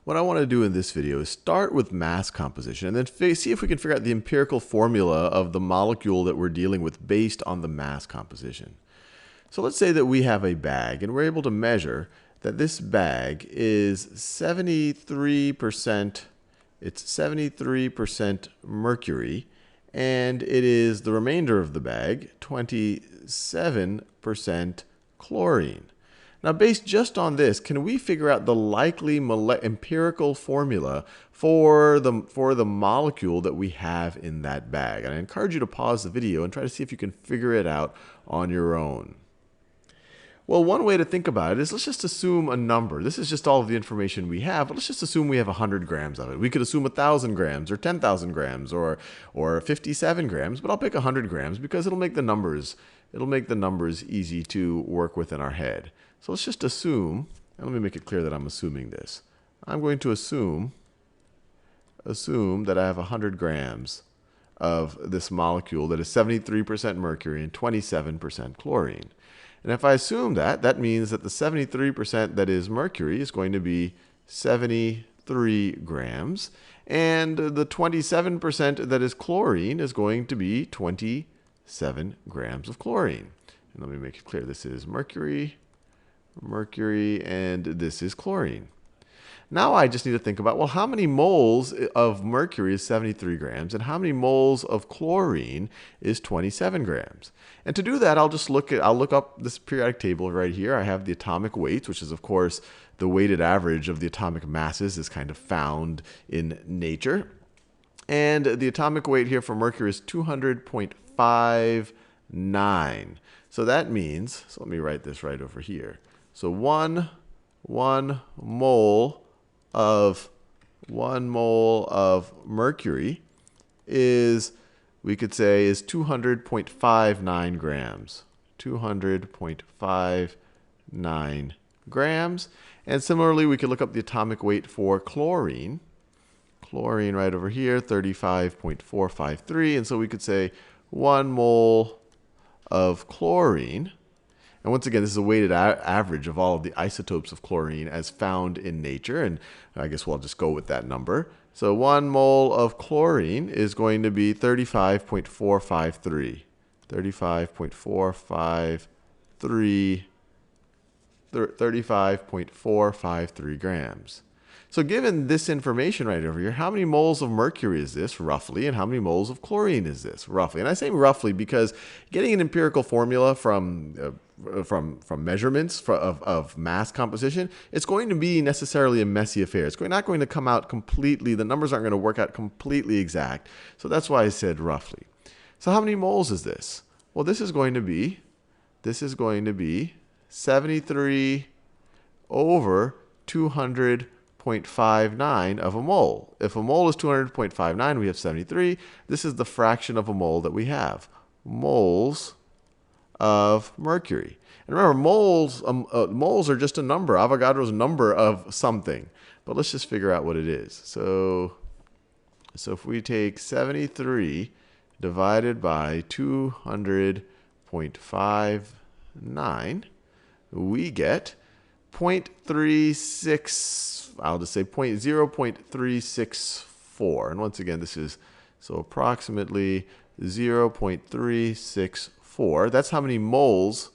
What I want to do in this video is start with mass composition and then see if we can figure out the empirical formula of the molecule that we're dealing with based on the mass composition. So let's say that we have a bag and we're able to measure that this bag is 73%, it's 73% mercury, and it is the remainder of the bag, 27% chlorine. Now, based just on this, can we figure out the likely empirical formula for the molecule that we have in that bag? And I encourage you to pause the video and try to see if you can figure it out on your own. Well, one way to think about it is let's just assume a number. This is just all of the information we have, but let's just assume we have 100 grams of it. We could assume 1,000 grams or 10,000 grams or 57 grams, but I'll pick 100 grams because it'll make the numbers easy to work with in our head. So let's just assume, and let me make it clear that I'm assuming this. I'm going to assume that I have 100 grams of this molecule that is 73% mercury and 27% chlorine. And if I assume that, that means that the 73% that is mercury is going to be 73 grams, and the 27% that is chlorine is going to be 27 grams of chlorine. And let me make it clear, this is mercury, and this is chlorine. Now I just need to think about, well, how many moles of mercury is 73 grams, and how many moles of chlorine is 27 grams? And to do that, I'll look up this periodic table right here. I have the atomic weights, which is, of course, the weighted average of the atomic masses is kind of found in nature. And the atomic weight here for mercury is 200.59. So that means, so let me write this right over here. So one mole of mercury is, we could say, is 200.59 grams. 200.59 grams. And similarly, we could look up the atomic weight for chlorine. Chlorine right over here, 35.453. And so we could say 1 mole of chlorine. And once again, this is a weighted average of all of the isotopes of chlorine as found in nature. And I guess we'll just go with that number. So 1 mole of chlorine is going to be 35.453. 35.453 grams. So given this information right over here, how many moles of mercury is this, roughly, and how many moles of chlorine is this, roughly? And I say roughly because getting an empirical formula from measurements of mass composition, it's going to be necessarily a messy affair. It's not going to come out completely, the numbers aren't going to work out completely exact. So that's why I said roughly. So how many moles is this? Well, this is going to be 73 over 200.59 of a mole. If a mole is 200.59, we have 73. This is the fraction of a mole that we have. Moles of mercury. And remember, moles are just a number, Avogadro's number of something. But let's just figure out what it is. So if we take 73 divided by 200.59, we get 0.36, I'll just say 0.364. And once again, this is so approximately 0.364. That's how many moles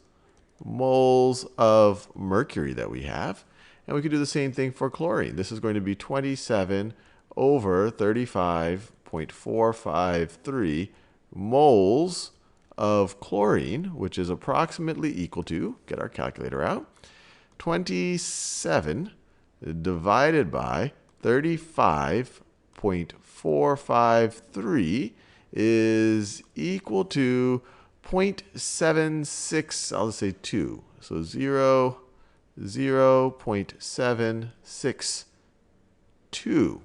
of mercury that we have. And we could do the same thing for chlorine. This is going to be 27 over 35.453 moles of chlorine, which is approximately equal to, get our calculator out, 27 divided by 35.453 is equal to 0.76, I'll just say 2. So 0.762.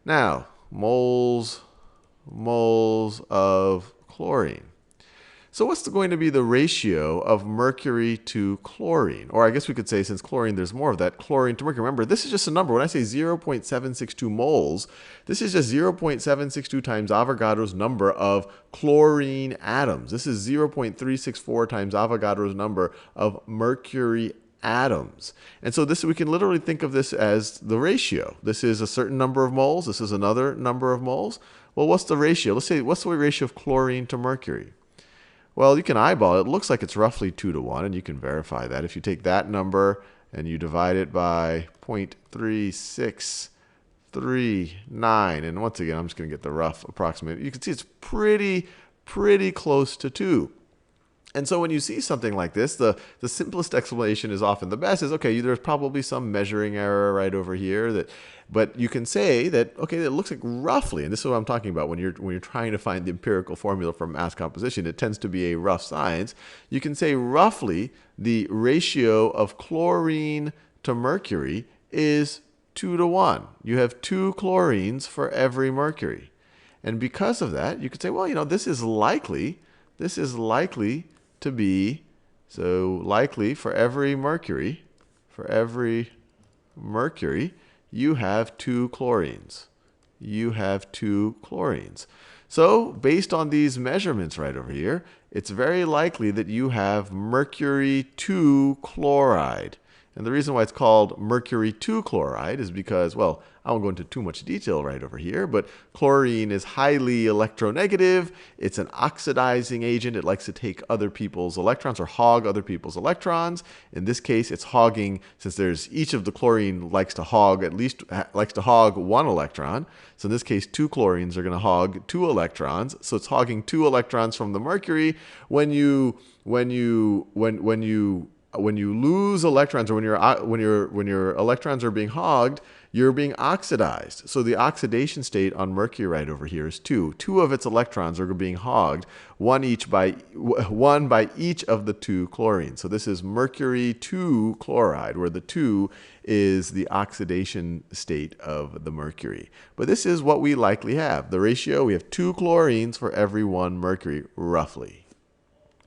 Now, moles of chlorine. So what's going to be the ratio of mercury to chlorine? Or I guess we could say, since chlorine, there's more of that, chlorine to mercury. Remember, this is just a number. When I say 0.762 moles, this is just 0.762 times Avogadro's number of chlorine atoms. This is 0.364 times Avogadro's number of mercury atoms. And so this, we can literally think of this as the ratio. This is a certain number of moles. This is another number of moles. Well, what's the ratio? Let's say, what's the ratio of chlorine to mercury? Well, you can eyeball it. It looks like it's roughly 2 to 1, and you can verify that. If you take that number and you divide it by 0.3639, and once again, I'm just going to get the rough approximate. You can see it's pretty close to 2. And so when you see something like this, the simplest explanation is often the best, is, okay, there's probably some measuring error right over here. But you can say that, okay, it looks like roughly, and this is what I'm talking about when you're trying to find the empirical formula for mass composition, it tends to be a rough science. You can say roughly the ratio of chlorine to mercury is 2 to 1. You have 2 chlorines for every mercury. And because of that, you could say, well, this is likely to be, so likely for every mercury, you have 2 chlorines. You have 2 chlorines. So based on these measurements right over here, it's very likely that you have mercury 2 chloride. And the reason why it's called mercury 2 chloride is because, well, I won't go into too much detail right over here, but chlorine is highly electronegative. It's an oxidizing agent. It likes to take other people's electrons or hog other people's electrons. In this case, it's hogging, since each of the chlorine likes to hog 1 electron. So in this case, 2 chlorines are going to hog 2 electrons. So it's hogging 2 electrons from the mercury. When you lose electrons, or when your electrons are being hogged, you're being oxidized. So the oxidation state on mercury right over here is 2. 2 of its electrons are being hogged, one by each of the 2 chlorines. So this is mercury 2 chloride, where the 2 is the oxidation state of the mercury. But this is what we likely have. The ratio, we have 2 chlorines for every 1 mercury, roughly.